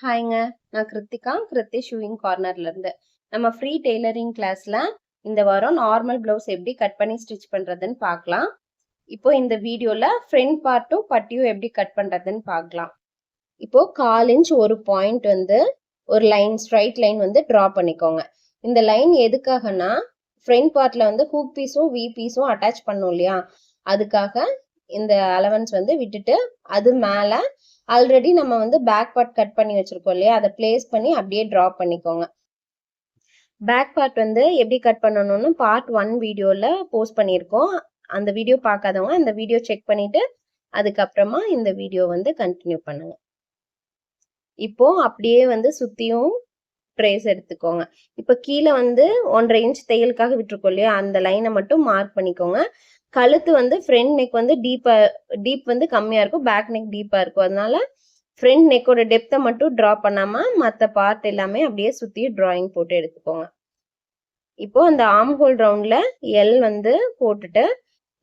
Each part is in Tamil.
ஹாய்ங்க. நான் கிருத்திகா, கிருத்தி ஷூயிங் கார்னர்ல இருந்து. நம்ம ஃப்ரீ டெய்லரிங் கிளாஸ்ல இந்த வாரம் நார்மல் பிளவுஸ் எப்படி கட் பண்ணி ஸ்டிச் பண்றதுன்னு பார்க்கலாம். இப்போ இந்த வீடியோல ஃப்ரண்ட் பார்ட்டும் பட்டியும் எப்படி கட் பண்றதுன்னு பார்க்கலாம். இப்போ 1/4 இன்ச் ஒரு பாயிண்ட் வந்து ஒரு லைன் ஸ்ட்ரைட் லைன் வந்து டிரா பண்ணிக்கோங்க. இந்த லைன் எதுக்காகனா ஃப்ரண்ட் பார்ட்ல வந்து ஹூக் பீஸும் வி பீஸும் அட்டாச் பண்ணும் இல்லையா, அதுக்காக இந்த அலவன்ஸ் வந்து விட்டுட்டு அது மேல ஆல்ரெடி நம்ம வந்து பேக் பார்ட் கட் பண்ணி வச்சிருக்கோம் இல்லையா, அதை பிளேஸ் பண்ணி அப்படியே டிரா பண்ணிக்கோங்க. பேக் பார்ட் வந்து எப்படி கட் பண்ணணும்னு பார்ட் 1 வீடியோல போஸ்ட் பண்ணியிருக்கோம். அந்த வீடியோ பார்க்காதவங்க அந்த வீடியோ செக் பண்ணிட்டு அதுக்கப்புறமா இந்த வீடியோ வந்து கண்டினியூ பண்ணுங்க. இப்போ அப்படியே வந்து சுத்தியும் ட்ரேஸ் எடுத்துக்கோங்க. இப்போ கீழே வந்து 1.5 இன்ச் தையலுக்காக விட்டுருக்கோம் இல்லையா, அந்த லைனை மட்டும் மார்க் பண்ணிக்கோங்க. கழுத்து வந்து ஃப்ரண்ட் நெக் வந்து டீப் வந்து கம்மியா இருக்கும், பேக் நெக் டீப்பா இருக்கும். அதனால ஃப்ரண்ட் நெக்கோட டெப்த்தை மட்டும் டிரா பண்ணாம மற்ற பார்ட் எல்லாமே அப்படியே சுத்தி டிராயிங் போட்டு எடுத்துக்கோங்க. இப்போ அந்த ஆர்ம் ஹோல் ரவுண்ட்ல எல் வந்து போட்டுட்டு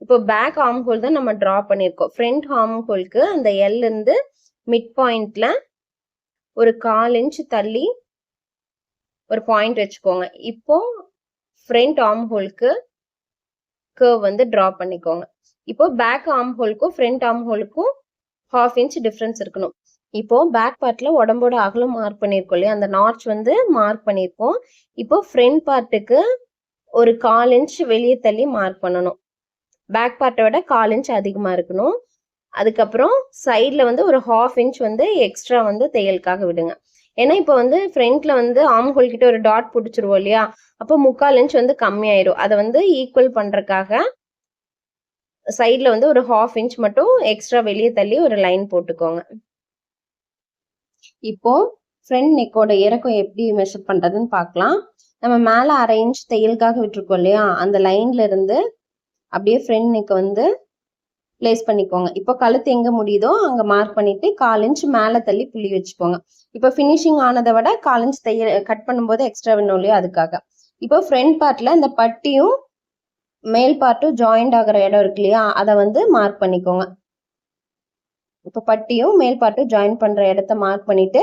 இப்போ பேக் ஆர்ம் ஹோல் தான் நம்ம டிரா பண்ணியிருக்கோம். ஃப்ரண்ட் ஆர்ம் ஹோல்க்கு அந்த எல் இருந்து மிட் பாயிண்ட்ல ஒரு 1/4 இன்ச் தள்ளி ஒரு பாயிண்ட் வச்சுக்கோங்க. இப்போ ஃப்ரண்ட் ஆர்ம் ஹோல்க்கு கர்வ் வந்து டிரா பண்ணிக்கோங்க. இப்போ பேக் ஆர்ம் ஹோல்க்கும் ஃப்ரண்ட் ஆர்ம் ஹோல்க்கும் 1/2 இன்ச் டிஃபரன்ஸ் இருக்கணும். இப்போ பேக் பார்ட்ல உடம்போட அகலம் மார்க் பண்ணியிருக்கோம் இல்லையா, அந்த நாட்ச் வந்து மார்க் பண்ணியிருக்கோம். இப்போ ஃப்ரண்ட் பார்ட்டுக்கு ஒரு 1/4 இன்ச் வெளியே தள்ளி மார்க் பண்ணணும். பேக் பார்ட்டை விட 1/4 இன்ச் அதிகமா இருக்கணும். அதுக்கப்புறம் சைட்ல வந்து ஒரு 1/2 இன்ச் வந்து எக்ஸ்ட்ரா வந்து தையலுக்காக விடுங்க. ஏன்னா இப்போ வந்து ஃப்ரண்ட்ல வந்து ஆர்ம் ஹோல் கிட்ட ஒரு டாட் பிடிச்சிருவோம் இல்லையா, அப்போ 3/4 இன்ச் வந்து கம்மியாயிரும். அதை வந்து ஈக்குவல் பண்றதுக்காக சைட்ல வந்து ஒரு 1/2 இன்ச் மட்டும் எக்ஸ்ட்ரா வெளியே தள்ளி ஒரு லைன் போட்டுக்கோங்க. இப்போ ஃப்ரண்ட் நெக்கோட இறக்கம் எப்படி மெஷர் பண்றதுன்னு பார்க்கலாம். நம்ம மேல 1/2 இன்ச் தையலுக்காக விட்டுருக்கோம் இல்லையா, அந்த லைன்ல இருந்து அப்படியே ஃப்ரண்ட் நெக் வந்து பிளேஸ் பண்ணிக்கோங்க. இப்போ கழுத்து எங்க முடியுதோ அங்க மார்க் பண்ணிட்டு 1/4 இன்ச் மேல தள்ளி புள்ளி வச்சுக்கோங்க. இப்போ ஃபினிஷிங் ஆனதை விட 1/4 இன்ச் தையல் கட் பண்ணும்போது எக்ஸ்ட்ரா வேணும் இல்லையா, அதுக்காக. இப்போ ஃப்ரண்ட் பார்ட்ல இந்த பட்டியும் மேல் பார்ட்டும் ஜாயிண்ட் ஆகிற இடம் இருக்கு இல்லையா, அதை வந்து மார்க் பண்ணிக்கோங்க. இப்போ பட்டியும் மேல் பார்ட்டும் ஜாயின் பண்ற இடத்த மார்க் பண்ணிட்டு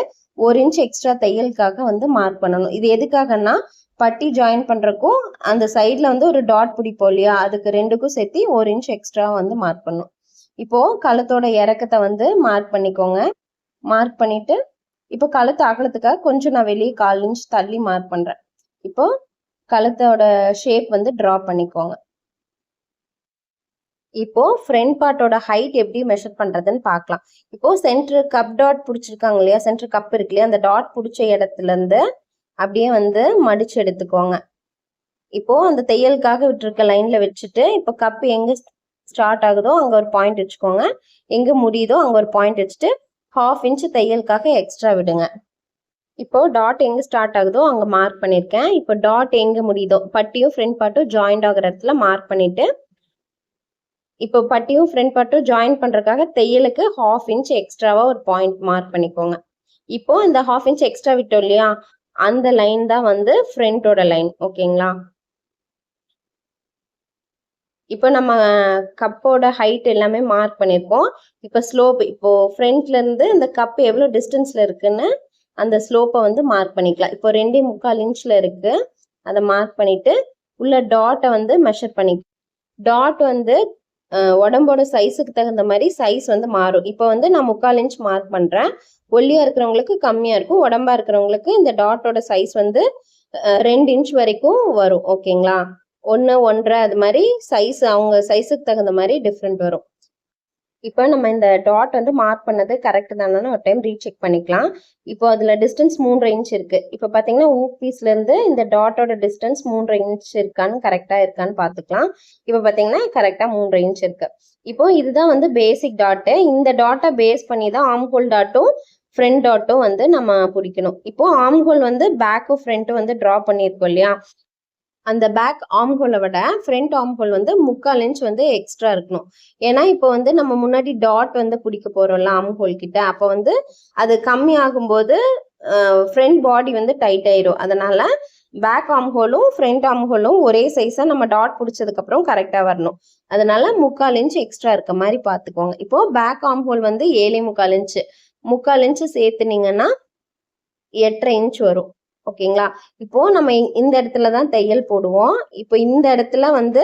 1 இன்ச் எக்ஸ்ட்ரா தையலுக்காக வந்து மார்க் பண்ணணும். இது எதுக்காகனா பட்டி ஜாயின் பண்றதுக்கும் அந்த சைட்ல வந்து ஒரு டாட் பிடிப்போம் இல்லையா, அதுக்கு ரெண்டுக்கும் சேர்த்து 1 இன்ச் எக்ஸ்ட்ரா வந்து மார்க் பண்ணணும். இப்போ கழுத்தோட இறக்கத்தை வந்து மார்க் பண்ணிக்கோங்க. மார்க் பண்ணிட்டு இப்போ கழுத்து அகலத்துக்காக கொஞ்சம் நான் வெளியே 1/4 இன்ச் தள்ளி மார்க் பண்றேன். இப்போ கழுத்தோட ஷேப் வந்து டிரா பண்ணிக்கோங்க. இப்போ ஃப்ரண்ட் பார்ட்டோட ஹைட் எப்படி மெஷர் பண்றதுன்னு பார்க்கலாம். இப்போ சென்டர் கப் டாட் பிடிச்சிருக்காங்க இல்லையா, சென்டர் கப் இருக்கு இல்லையா, அந்த டாட் பிடிச்ச இடத்துல இருந்து அப்படியே வந்து மடிச்சு எடுத்துக்கோங்க. இப்போ அந்த தையலுக்காக விட்டுருக்க லைன்ல வச்சுட்டு இப்போ கப் எங்க ஸ்டார்ட் ஆகுதோ அங்க ஒரு பாயிண்ட் வச்சுக்கோங்க. எங்க முடியுதோ அங்க ஒரு பாயிண்ட் வச்சுட்டு 1/2 இன்ச் தையலுக்காக எக்ஸ்ட்ரா விடுங்க. இப்போ டாட் எங்க ஸ்டார்ட் ஆகுதோ அங்க மார்க் பண்ணிருக்கேன். இப்போ டாட் எங்க முடியுதோ பட்டியும் ஃப்ரண்ட் பார்ட்டும் ஜாயிண்ட் ஆகுற இடத்துல மார்க் பண்ணிட்டு இப்போ பட்டியும் ஃப்ரண்ட் பார்ட்டும் ஜாயின் பண்றதுக்காக தையலுக்கு 1/2 இன்ச் எக்ஸ்ட்ராவா ஒரு பாயிண்ட் மார்க் பண்ணிக்கோங்க. இப்போ இந்த 1/2 இன்ச் எக்ஸ்ட்ரா விட்டோம் இல்லையா, அந்த லைன் தான் வந்து ஃப்ரண்டோட லைன். ஓகேங்களா? இப்போ நம்ம கப்போட ஹைட் எல்லாமே மார்க் பண்ணியிருக்கோம். இப்போ ஸ்லோப் இப்போ ஃப்ரண்ட்ல இருந்து இந்த கப் எவ்வளோ டிஸ்டன்ஸ்ல இருக்குன்னு அந்த ஸ்லோப்பை வந்து மார்க் பண்ணிக்கலாம். இப்போ 2.25 இன்ச்ல இருக்கு, அதை மார்க் பண்ணிட்டு உள்ள டாட்டை வந்து மெஷர் பண்ணி டாட் வந்து உடம்போட சைஸுக்கு தகுந்த மாதிரி சைஸ் வந்து மாறும். இப்போ வந்து நான் 3/4 இன்ச் மார்க் பண்றேன். ஒல்லியா இருக்கிறவங்களுக்கு கம்மியா இருக்கும், உடம்பா இருக்கிறவங்களுக்கு இந்த டாட்டோட சைஸ் வந்து 2 இன்ச் வரைக்கும் வரும். ஓகேங்களா? 1, 1.5 அது மாதிரி சைஸ் அவங்க சைஸுக்கு தகுந்த மாதிரி டிஃப்ரெண்ட் வரும். இப்போ நம்ம இந்த டாட் வந்து மார்க் பண்ணது கரெக்ட் தானே ஒரு டைம் ரீசெக் பண்ணிக்கலாம். இப்போ அதுல டிஸ்டன்ஸ் 3.5 இன்ச் இருக்கு. இப்போ பாத்தீங்கன்னா ஊக் பீஸ்ல இருந்து இந்த டாட்டோட டிஸ்டன்ஸ் 3.5 இன்ச் இருக்கான்னு கரெக்டா இருக்கான்னு பாத்துக்கலாம். இப்போ பாத்தீங்கன்னா கரெக்டா 3.5 இன்ச் இருக்கு. இப்போ இதுதான் வந்து பேசிக் டாட்டு. இந்த டாட்டை பேஸ் பண்ணி தான் ஆர்ம் ஹோல் டாட்டும் ஃப்ரண்ட் டாட்டும் வந்து நம்ம பிடிக்கணும். இப்போ ஆர்ம் ஹோல் வந்து பேக்கும் ஃப்ரண்ட்டும் வந்து டிரா பண்ணியிருக்கோம் இல்லையா, அந்த பேக் ஆர்ம் ஹோலை விட ஃப்ரண்ட் ஆர்ம் ஹோல் வந்து 3/4 இன்ச் வந்து எக்ஸ்ட்ரா இருக்கணும். ஏன்னா இப்போ வந்து நம்ம முன்னாடி டாட் வந்து பிடிக்க போறோம்ல ஆர்ம் ஹோல் கிட்ட, அப்போ வந்து அது கம்மி ஆகும்போது ஃப்ரண்ட் பாடி வந்து டைட் ஆயிரும். அதனால பேக் ஆர்ம் ஹோலும் ஃப்ரண்ட் ஆர்ம் ஹோலும் ஒரே சைஸா நம்ம டாட் பிடிச்சதுக்கு அப்புறம் கரெக்டா வரணும். அதனால 3/4 இன்ச் எக்ஸ்ட்ரா இருக்க மாதிரி பாத்துக்கோங்க. இப்போ பேக் ஆர்ம் ஹோல் வந்து 7.25 இன்ச், 3/4 இன்ச் சேர்த்துனீங்கன்னா 8.5 இன்ச் வரும். ஓகேங்களா? இப்போ நம்ம இந்த இடத்துல தான் தையல் போடுவோம். இப்போ இந்த இடத்துல வந்து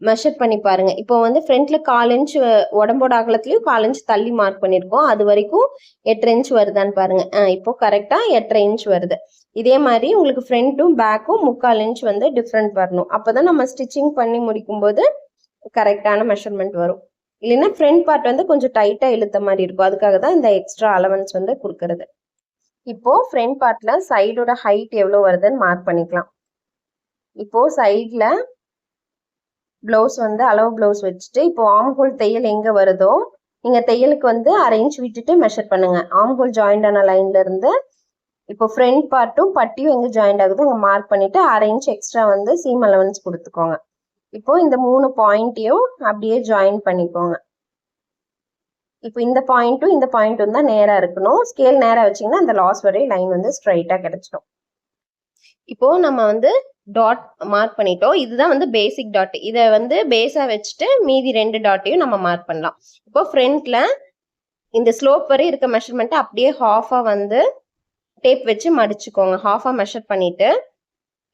மெஷர் பண்ணி பாருங்க. இப்போ வந்து ஃப்ரண்ட்ல 1/4 இன்ச் உடம்போட அகலத்திலயும் 1/4 இன்ச் தள்ளி மார்க் பண்ணிருக்கோம். அது வரைக்கும் 8.5 இன்ச் வருதான்னு பாருங்க. இப்போ கரெக்டா 8.5 இன்ச் வருது. இதே மாதிரி உங்களுக்கு ஃப்ரண்ட்டும் பேக்கும் 3/4 இன்ச் வந்து டிஃப்ரெண்ட் வரணும். அப்பதான் நம்ம ஸ்டிச்சிங் பண்ணி முடிக்கும் போது கரெக்டான மெஷர்மெண்ட் வரும். இல்லைன்னா ஃப்ரண்ட் பார்ட் வந்து கொஞ்சம் டைட்டா இழுத்த மாதிரி இருக்கும். அதுக்காக தான் இந்த எக்ஸ்ட்ரா அலவன்ஸ் வந்து கொடுக்கறது. இப்போ ஃப்ரண்ட் பார்ட்ல சைடோட ஹைட் எவ்வளவு வருதுன்னு மார்க் பண்ணிக்கலாம். இப்போ சைட்ல பிளவுஸ் வந்து அளவு பிளவுஸ் வச்சுட்டு இப்போ ஆம்ஹோல் தையல் எங்க வருதோ நீங்க தையலுக்கு வந்து 1/2 இன்ச் விட்டுட்டு மெஷர் பண்ணுங்க. ஆம்ஹோல் ஜாயிண்ட் ஆன லைன்ல இருந்து இப்போ ஃப்ரண்ட் பார்ட்டும் பட்டியும் எங்க ஜாயிண்ட் ஆகுதோ அங்க மார்க் பண்ணிட்டு 1/2 இன்ச் எக்ஸ்ட்ரா வந்து சீம் அலவன்ஸ் கொடுத்துக்கோங்க. இப்போ இந்த 3 பாயிண்ட்டையும் அப்படியே ஜாயின் பண்ணிக்கோங்க. இப்போ இந்த பாயிண்ட்டும் இந்த பாயிண்ட்டும் தான் நேரா இருக்கணும். ஸ்கேல் நேரா வச்சீங்கன்னா அந்த லாஸ் வரை லைன் வந்து ஸ்ட்ரைட்டா கிடைச்சிடும். இப்போ நம்ம வந்து டாட் மார்க் பண்ணிட்டோம். இதுதான் வந்து பேசிக் டாட். இதை வந்து பேஸா வச்சுட்டு மீதி 2 டாட்டையும் நம்ம மார்க் பண்ணலாம். இப்போ ஃப்ரண்ட்ல இந்த ஸ்லோப் வரை இருக்க மெஷர்மெண்ட்டை அப்படியே ஹாஃபா வந்து டேப் வச்சு மடிச்சுக்கோங்க. ஹாஃபா மெஷர் பண்ணிட்டு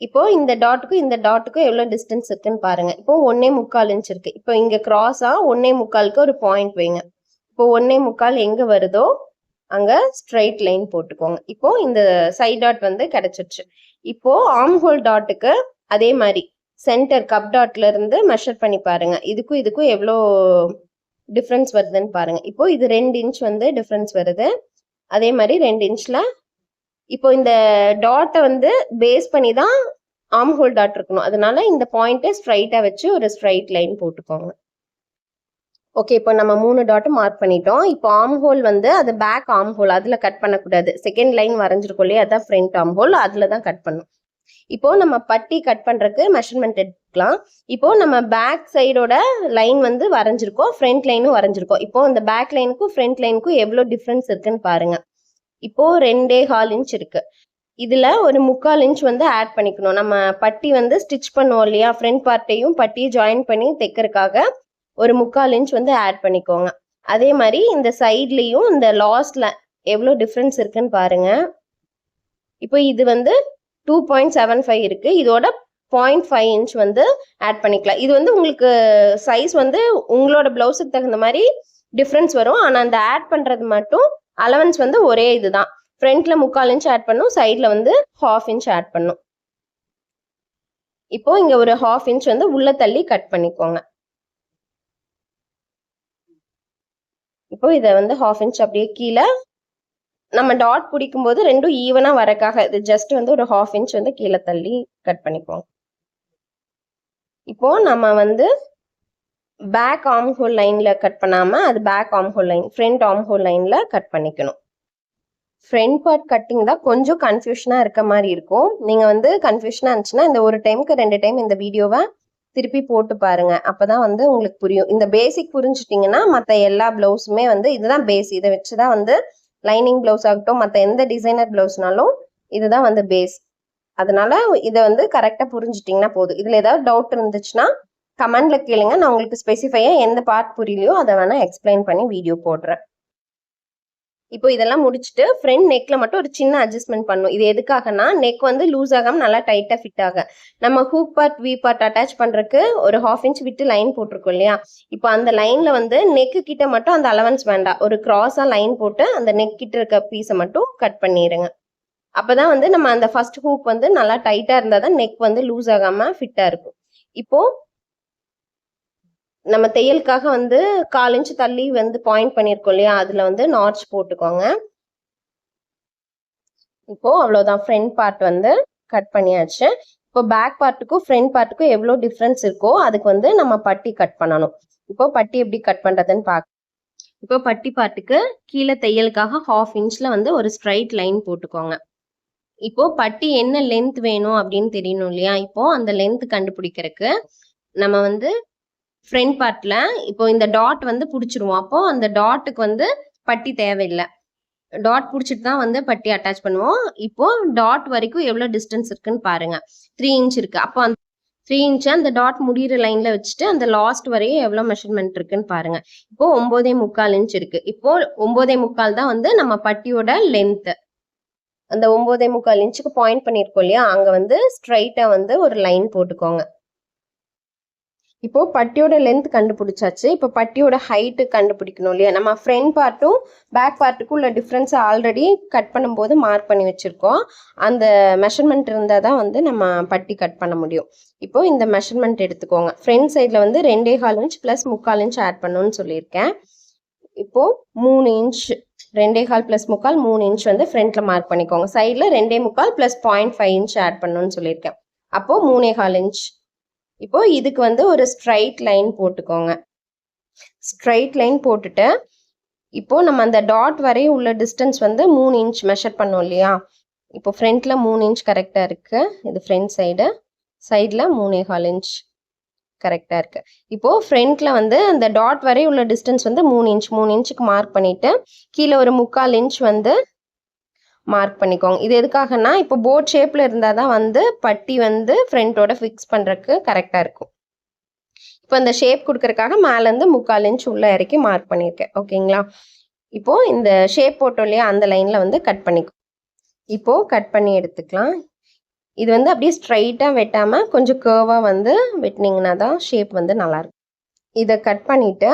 இப்போ இந்த டாட்டுக்கும் எவ்வளவு டிஸ்டன்ஸ் இருக்குன்னு பாருங்க. இப்போ 1.25 இன்ச் இருக்கு. இப்போ இங்க கிராஸா 1.25க்கு ஒரு பாயிண்ட் வைங்க. இப்போ 1.25 எங்க வருதோ அங்க ஸ்ட்ரைட் லைன் போட்டுக்கோங்க. இப்போ இந்த சைட் டாட் வந்து கிடைச்சிருச்சு. இப்போ ஆம்ஹோல் டாட்டுக்கு அதே மாதிரி சென்டர் கப் டாட்ல இருந்து மெஷர் பண்ணி பாருங்க. இதுக்கும் எவ்வளோ டிஃப்ரென்ஸ் வருதுன்னு பாருங்க. இப்போ இது 2 இன்ச் வந்து டிஃப்ரென்ஸ் வருது. அதே மாதிரி 2 இன்ச்ல இப்போ இந்த டாட்டை வந்து பேஸ் பண்ணி தான் ஆம்ஹோல் டாட் இருக்கணும். அதனால இந்த பாயிண்ட்டை ஸ்ட்ரைட்டா வச்சு ஒரு ஸ்ட்ரைட் லைன் போட்டுக்கோங்க. ஓகே, இப்போ நம்ம 3 டாட்டும் மார்க் பண்ணிட்டோம். இப்போ ஆம்ஹோல் வந்து அது பேக் ஆம்ஹோல், அதுல கட் பண்ணக்கூடாது. செகண்ட் லைன் வரைஞ்சிருக்கோம் இல்லையா, அதான் ஃப்ரண்ட் ஆம்ஹோல், அதுல தான் கட் பண்ணும். இப்போ நம்ம பட்டி கட் பண்றதுக்கு மெஷர்மெண்ட் எடுக்கலாம். இப்போ நம்ம பேக் சைடோட லைன் வந்து வரைஞ்சிருக்கோம், ஃப்ரண்ட் லைனும் வரைஞ்சிருக்கோம். இப்போ இந்த பேக் லைனுக்கும் ஃப்ரண்ட் லைனுக்கும் எவ்வளவு டிஃபரன்ஸ் இருக்குன்னு பாருங்க. இப்போ 2.25 இன்ச் இருக்கு. இதுல ஒரு 3/4 இன்ச் வந்து ஆட் பண்ணிக்கணும். நம்ம பட்டி வந்து ஸ்டிச் பண்ணுவோம் இல்லையா, ஃப்ரண்ட் பார்ட்டையும் பட்டியும் ஜாயின் பண்ணி தைக்கிறதுக்காக ஒரு 3/4 இன்ச் வந்து ஆட் பண்ணிக்கோங்க. அதே மாதிரி இந்த சைட்லயும் இந்த லாஸ்ட்ல எவ்வளவு டிஃபரன்ஸ் இருக்குன்னு பாருங்க. இப்போ இது வந்து 2.75 இருக்கு. இதோட 0.5 இன்ச் வந்து ஆட் பண்ணிக்கலாம். இது வந்து உங்களுக்கு சைஸ் வந்து உங்களோட பிளவுஸுக்கு தகுந்த மாதிரி டிஃபரன்ஸ் வரும். ஆனா அந்த ஆட் பண்றது மட்டும் அலவன்ஸ் வந்து ஒரே இதுதான். ஃப்ரண்ட்ல 3/4 இன்ச் ஆட் பண்ணும், சைட்ல வந்து 1/2 இன்ச் ஆட் பண்ணும். இப்போ இங்க ஒரு 1/2 இன்ச் வந்து உள்ள தள்ளி கட் பண்ணிக்கோங்க. இப்போ இதை வந்து 1/2 இன்ச் அப்படியே கீழே நம்ம டாட் பிடிக்கும் போது ரெண்டும் ஈவனா வரக்காக இது ஜஸ்ட் வந்து ஒரு 1/2 இன்ச் வந்து கீழே தள்ளி கட் பண்ணிப்போம். இப்போ நம்ம வந்து பேக் ஆம்ஹோல் லைன்ல கட் பண்ணாம அது back armhole line, front armhole லைன்ல கட் பண்ணிக்கணும். ஃப்ரண்ட் பார்ட் கட்டிங் தான் கொஞ்சம் கன்ஃபியூஷனா இருக்க மாதிரி இருக்கும். நீங்க வந்து கன்ஃபியூஷனா இருந்துச்சுன்னா இந்த ஒரு டைமுக்கு 2 டைம் இந்த வீடியோவை திருப்பி போட்டு பாருங்க. அப்பதான் வந்து உங்களுக்கு புரியும். இந்த பேசிக் புரிஞ்சுட்டீங்கன்னா மற்ற எல்லா பிளவுஸுமே வந்து இதுதான் பேஸ். இதை வச்சுதான் வந்து லைனிங் பிளவுஸ் ஆகட்டும், மற்ற எந்த டிசைனர் பிளவுஸ்னாலும் இதுதான் வந்து பேஸ். அதனால இதை வந்து கரெக்டா புரிஞ்சுட்டீங்கன்னா போதும். இதுல ஏதாவது டவுட் இருந்துச்சுன்னா கமெண்ட்ல கேளுங்க. நான் உங்களுக்கு ஸ்பெசிஃபையா எந்த பார்ட் புரியலையோ அதை வேணா எக்ஸ்பிளைன் பண்ணி வீடியோ போடுறேன். இப்போ இதெல்லாம் முடிச்சுட்டு ஃப்ரண்ட் நெக்ல மட்டும் ஒரு சின்ன அட்ஜஸ்ட்மெண்ட் பண்ணும். இது எதுக்காகனா நெக் வந்து லூஸ் ஆகாம நல்லா டைட்டா ஃபிட் ஆக நம்ம hook part V part attach பண்றதுக்கு ஒரு 1/2 இன்ச் விட்டு லைன் போட்டிருக்கோம் இல்லையா. இப்போ அந்த லைன்ல வந்து நெக்கு கிட்ட மட்டும் அந்த அலவன்ஸ் வேண்டாம், ஒரு கிராஸா லைன் போட்டு அந்த நெக் கிட்ட இருக்க பீஸை மட்டும் கட் பண்ணிடுங்க. அப்பதான் வந்து நம்ம அந்த ஃபர்ஸ்ட் ஹூக் வந்து நல்லா டைட்டா இருந்தாதான் நெக் வந்து லூஸ் ஆகாம ஃபிட்டா இருக்கும். இப்போ நம்ம தையலுக்காக வந்து 1/4 இன்ச் தள்ளி வந்து பாயிண்ட் பண்ணிருக்கோம் இல்லையா, அதுல வந்து நாட்ச் போட்டுக்கோங்க. இப்போ அவ்வளவுதான், ஃப்ரண்ட் பார்ட் வந்து கட் பண்ணியாச்சு. இப்போ பேக் பார்ட்டுக்கும் ஃப்ரண்ட் பார்ட்டுக்கும் எவ்வளவு டிஃபரன்ஸ் இருக்கோ அதுக்கு வந்து நம்ம பட்டி கட் பண்ணணும். இப்போ பட்டி எப்படி கட் பண்றதுன்னு பார்க்க. இப்போ பட்டி பார்ட்டுக்கு கீழே தையலுக்காக 1/2 இன்ச்ல வந்து ஒரு ஸ்ட்ரைட் லைன் போட்டுக்கோங்க. இப்போ பட்டி என்ன லென்த் வேணும் அப்படின்னு தெரியணும் இல்லையா. இப்போ அந்த லென்த் கண்டுபிடிக்கிறதுக்கு நம்ம வந்து ஃப்ரண்ட் பார்ட்ல இப்போ இந்த டாட் வந்து பிடிச்சிருவோம். அப்போ அந்த டாட்டுக்கு வந்து பட்டி தேவையில்லை, டாட் பிடிச்சிட்டு தான் வந்து பட்டி அட்டாச் பண்ணுவோம். இப்போ டாட் வரைக்கும் எவ்வளவு டிஸ்டன்ஸ் இருக்குன்னு பாருங்க. 3 இன்ச் இருக்கு. அப்போ அந்த 3 இன்ச் அந்த டாட் முடிகிற லைன்ல வச்சுட்டு அந்த லாஸ்ட் வரையும் எவ்வளவு மெஷர்மெண்ட் இருக்குன்னு பாருங்க. இப்போ 9.25 இன்ச் இருக்கு. இப்போ 9.25 தான் வந்து நம்ம பட்டியோட லென்த். அந்த 9.25 இன்ச்சுக்கு பாயிண்ட் பண்ணியிருக்கோம் இல்லையா, அங்க வந்து ஸ்ட்ரைட்டா வந்து ஒரு லைன் போட்டுக்கோங்க. இப்போ பட்டியோட லென்த் கண்டுபிடிச்சாச்சு. இப்போ பட்டியோட ஹைட்டு கண்டுபிடிக்கணும் இல்லையா, நம்ம ஃப்ரண்ட் பார்ட்டும் பேக் பார்ட்டுக்கும் உள்ள டிஃப்ரென்ஸ் ஆல்ரெடி கட் பண்ணும்போது மார்க் பண்ணி வச்சிருக்கோம். அந்த மெஷர்மெண்ட் இருந்தால் தான் வந்து நம்ம பட்டி கட் பண்ண முடியும். இப்போ இந்த மெஷர்மெண்ட் எடுத்துக்கோங்க. ஃப்ரண்ட் சைடில் வந்து 2.25 இன்ச் ப்ளஸ் 3/4 இன்ச் ஆட் பண்ணணும்னு சொல்லியிருக்கேன். இப்போ 3 இன்ச் 2.25 ப்ளஸ் 3/4 3 இன்ச் வந்து ஃப்ரண்ட்ல மார்க் பண்ணிக்கோங்க. சைடில் 2.25 ப்ளஸ் 0.5 இன்ச் ஆட் பண்ணணும்னு சொல்லியிருக்கேன். அப்போ 3.25 இன்ச். இப்போ இதுக்கு வந்து ஒரு ஸ்ட்ரைட் லைன் போட்டுக்கோங்க. ஸ்ட்ரைட் லைன் போட்டுட்டு இப்போ நம்ம அந்த டாட் வரை உள்ள டிஸ்டன்ஸ் வந்து 3 இன்ச் மெஷர் பண்ணோம் இல்லையா. இப்போ ஃப்ரண்ட்ல 3 இன்ச் கரெக்டா இருக்கு. இது ஃப்ரண்ட் சைடு, சைடில் 3.25 இன்ச் கரெக்டா இருக்கு. இப்போ ஃப்ரண்ட்ல வந்து அந்த டாட் வரை உள்ள டிஸ்டன்ஸ் வந்து 3 இன்ச்சுக்கு மார்க் பண்ணிட்டு கீழே ஒரு 3/4 இன்ச் வந்து மார்க் பண்ணிக்கோங்க. இது எதுக்காகனா இப்போ போட் ஷேப்ல இருந்தால் தான் வந்து பட்டி வந்து ஃப்ரண்ட்டோட ஃபிக்ஸ் பண்ணுறதுக்கு கரெக்டாக இருக்கும். இப்போ இந்த ஷேப் கொடுக்கறதுக்காக மேலேருந்து 3/4 இன்ச் உள்ள இறக்கி மார்க் பண்ணியிருக்கேன். ஓகேங்களா. இப்போ இந்த ஷேப் போட்டோம் இல்லையா, அந்த லைனில் வந்து கட் பண்ணிக்கோ. இப்போ கட் பண்ணி எடுத்துக்கலாம். இது வந்து அப்படியே ஸ்ட்ரைட்டாக வெட்டாமல் கொஞ்சம் கேர்வாக வந்து வெட்டினீங்கன்னா தான் ஷேப் வந்து நல்லாயிருக்கும். இதை கட் பண்ணிவிட்டு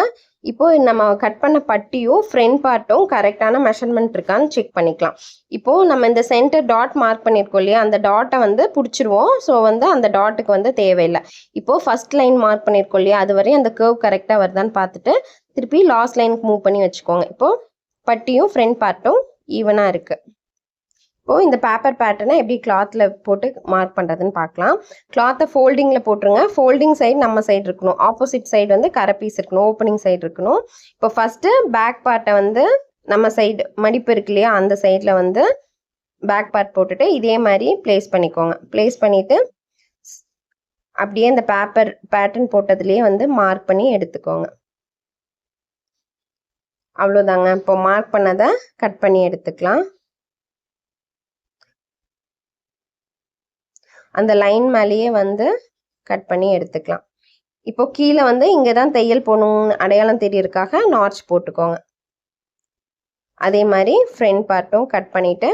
இப்போ நம்ம கட் பண்ண பட்டியும் ஃப்ரண்ட் பார்ட்டும் கரெக்டான மெஷர்மெண்ட் இருக்கான்னு செக் பண்ணிக்கலாம். இப்போது நம்ம இந்த சென்டர் டாட் மார்க் பண்ணியிருக்கோம் இல்லையா, அந்த டாட்டை வந்து பிடிச்சிருவோம். ஸோ வந்து அந்த டாட்டுக்கு வந்து தேவையில்லை. இப்போது ஃபர்ஸ்ட் லைன் மார்க் பண்ணியிருக்கோம் இல்லையா, அது வரையும் அந்த கர்வ் கரெக்டாக வருதான்னு பார்த்துட்டு திருப்பி லாஸ்ட் லைனுக்கு மூவ் பண்ணி வச்சுக்கோங்க. இப்போது பட்டியும் ஃப்ரண்ட் பார்ட்டும் ஈவனாக இருக்குது. இப்போது இந்த பேப்பர் பேட்டர்னை எப்படி கிளாத்தில் போட்டு மார்க் பண்ணுறதுன்னு பார்க்கலாம். கிளாத்தை ஃபோல்டிங்கில் போட்டுருங்க. ஃபோல்டிங் சைடு நம்ம சைடு இருக்கணும், ஆப்போசிட் சைடு வந்து கரை பீஸ் இருக்கணும், ஓப்பனிங் சைடு இருக்கணும். இப்போ ஃபஸ்ட்டு பேக் பார்ட்டை வந்து நம்ம சைடு மடிப்பு இருக்கு இல்லையா, அந்த சைடில் வந்து பேக் பார்ட் போட்டுட்டு இதே மாதிரி ப்ளேஸ் பண்ணிக்கோங்க. ப்ளேஸ் பண்ணிவிட்டு அப்படியே இந்த பேப்பர் பேட்டர்ன் போட்டதுலேயே வந்து மார்க் பண்ணி எடுத்துக்கோங்க. அவ்வளோதாங்க. இப்போ மார்க் பண்ணதை கட் பண்ணி எடுத்துக்கலாம். அந்த லைன் மேலேயே வந்து கட் பண்ணி எடுத்துக்கலாம். இப்போ கீழே வந்து இங்கே தான் தையல் போடணும்னு அடையாளம் தெரியறதுக்காக நாட்ச் போட்டுக்கோங்க. அதே மாதிரி ஃப்ரண்ட் பார்ட்டும் கட் பண்ணிவிட்டு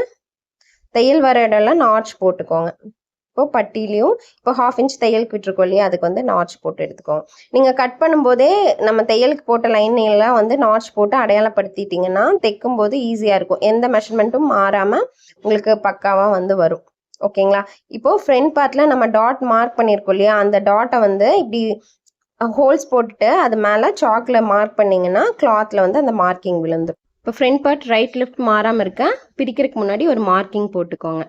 தையல் வர இடம்லாம் நாட்ச் போட்டுக்கோங்க. இப்போ பட்டிலையும் இப்போ 1/2 இன்ச் தையலுக்கு விட்டுருக்கோம் இல்லையா, அதுக்கு வந்து நாட்ச் போட்டு எடுத்துக்கோங்க. நீங்கள் கட் பண்ணும்போதே நம்ம தையலுக்கு போட்ட லைன் எல்லாம் வந்து நாட்ச் போட்டு அடையாளப்படுத்திட்டிங்கன்னா தைக்கும் போது ஈஸியாக இருக்கும். எந்த மெஷர்மெண்ட்டும் மாறாமல் உங்களுக்கு பக்காவாக வந்து வரும். ஓகேங்களா. இப்போ ஃப்ரண்ட் பார்ட்டில் நம்ம டாட் மார்க் பண்ணியிருக்கோம் இல்லையா, அந்த டாட்டை வந்து இப்படி ஹோல்ஸ் போட்டுட்டு அது மேலே சாக்கில் மார்க் பண்ணிங்கன்னா கிளாத்தில் வந்து அந்த மார்க்கிங் விழுந்துடும். இப்போ ஃப்ரண்ட் பார்ட் ரைட் லெஃப்ட் மாறாமல் இருக்க பிரிக்கிறதுக்கு முன்னாடி ஒரு மார்க்கிங் போட்டுக்கோங்க.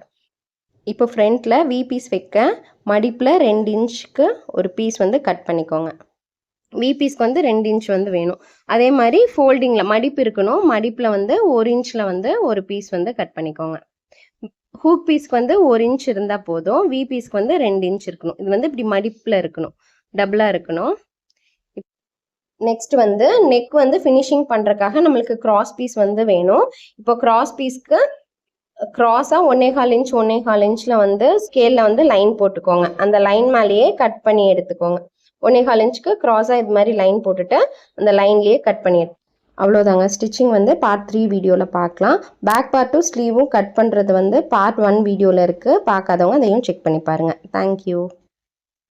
இப்போ ஃப்ரண்ட்டில் வி பீஸ் வைக்க மடிப்பில் 2 இன்ச்சுக்கு ஒரு பீஸ் வந்து கட் பண்ணிக்கோங்க. வி பீஸ்க்கு வந்து 2 இன்ச் வந்து வேணும். அதே மாதிரி ஃபோல்டிங்கில் மடிப்பு இருக்கணும், மடிப்பில் வந்து 1 இன்ச்சில் வந்து ஒரு பீஸ் வந்து கட் பண்ணிக்கோங்க. ஹூக் பீஸ்க்கு வந்து 1 இன்ச் இருந்தால் போதும், வி பீஸ்க்கு வந்து 2 இன்ச் இருக்கணும். இது வந்து இப்படி மடிப்பில் இருக்கணும், டபுளாக இருக்கணும். நெக்ஸ்ட் வந்து நெக் வந்து ஃபினிஷிங் பண்ணுறதுக்காக நம்மளுக்கு கிராஸ் பீஸ் வந்து வேணும். இப்போ கிராஸ் பீஸ்க்கு கிராஸாக 1.25 இன்ச் 1.25 இன்ச்சில் வந்து ஸ்கேலில் வந்து லைன் போட்டுக்கோங்க. அந்த லைன் மேலேயே கட் பண்ணி எடுத்துக்கோங்க. 1.25 இன்ச்சுக்கு கிராஸாக இது மாதிரி லைன் போட்டுட்டு அந்த லைன்லேயே கட் பண்ணி எடுத்து. அவ்வளோதாங்க. ஸ்டிச்சிங் வந்து பார்ட் 3 வீடியோவில் பார்க்கலாம். பேக் பார்ட்டும் ஸ்லீவும் கட் பண்ணுறது வந்து பார்ட் 1 வீடியோவில் இருக்குது. பார்க்காதவங்க அதையும் செக் பண்ணி பாருங்கள். தேங்க்யூ.